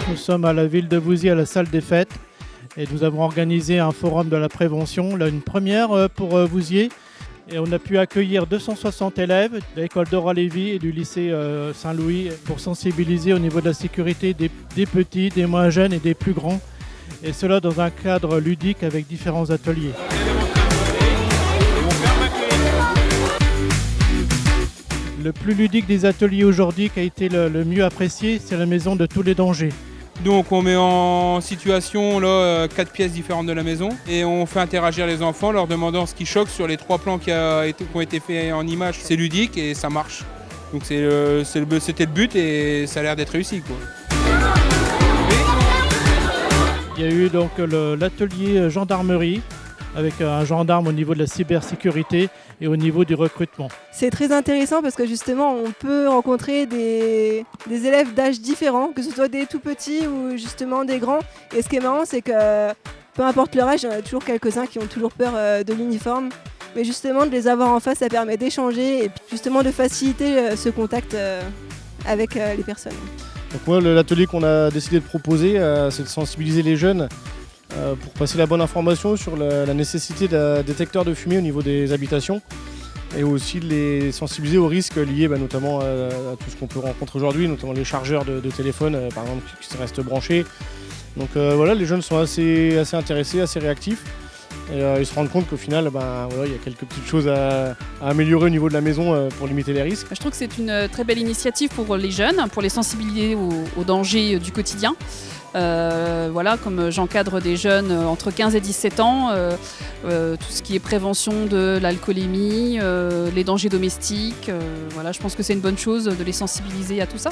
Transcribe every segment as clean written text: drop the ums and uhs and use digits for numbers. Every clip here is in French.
Nous sommes à la ville de Vouziers, à la salle des fêtes, et nous avons organisé un forum de la prévention, là, une première pour Vouziers. Et on a pu accueillir 260 élèves de l'école Dora Lévy et du lycée Saint-Louis pour sensibiliser au niveau de la sécurité des petits, des moins jeunes et des plus grands. Et cela dans un cadre ludique avec différents ateliers. Le plus ludique des ateliers aujourd'hui qui a été le mieux apprécié, c'est la maison de tous les dangers. Donc on met en situation là, 4 pièces différentes de la maison et on fait interagir les enfants leur demandant ce qui choque sur les 3 plans qui ont été faits en images. C'est ludique et ça marche. Donc c'était le but et ça a l'air d'être réussi, quoi. Il y a eu donc l'atelier gendarmerie avec un gendarme au niveau de la cybersécurité et au niveau du recrutement. C'est très intéressant parce que justement on peut rencontrer des élèves d'âge différents, que ce soit des tout petits ou justement des grands. Et ce qui est marrant, c'est que peu importe leur âge, il y en a toujours quelques-uns qui ont toujours peur de l'uniforme. Mais justement de les avoir en face, ça permet d'échanger et puis justement de faciliter ce contact avec les personnes. Donc moi, l'atelier qu'on a décidé de proposer, c'est de sensibiliser les jeunes pour passer la bonne information sur la nécessité d'un détecteur de fumée au niveau des habitations et aussi de les sensibiliser aux risques liés notamment à tout ce qu'on peut rencontrer aujourd'hui, notamment les chargeurs de téléphone par exemple qui restent branchés. Donc voilà, les jeunes sont assez intéressés, assez réactifs et ils se rendent compte qu'au final il y a quelques petites choses à améliorer au niveau de la maison pour limiter les risques. Je trouve que c'est une très belle initiative pour les jeunes, pour les sensibiliser aux dangers du quotidien. Voilà, comme j'encadre des jeunes entre 15 et 17 ans, tout ce qui est prévention de l'alcoolémie, les dangers domestiques, voilà, je pense que c'est une bonne chose de les sensibiliser à tout ça.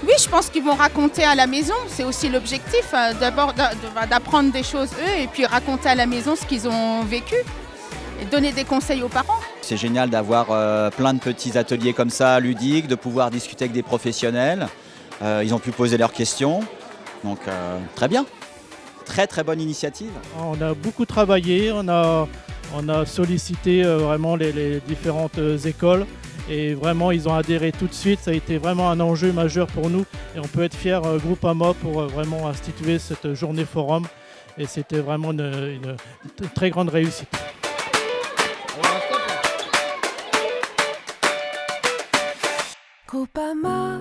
Oui, je pense qu'ils vont raconter à la maison, c'est aussi l'objectif, d'abord d'apprendre des choses eux et puis raconter à la maison ce qu'ils ont vécu et donner des conseils aux parents. C'est génial d'avoir plein de petits ateliers comme ça, ludiques, de pouvoir discuter avec des professionnels. Ils ont pu poser leurs questions. Donc très bien, très bonne initiative. On a beaucoup travaillé, on a sollicité vraiment les différentes écoles et vraiment ils ont adhéré tout de suite. Ça a été vraiment un enjeu majeur pour nous et on peut être fiers Groupama pour vraiment instituer cette journée forum et c'était vraiment une très grande réussite. Groupama.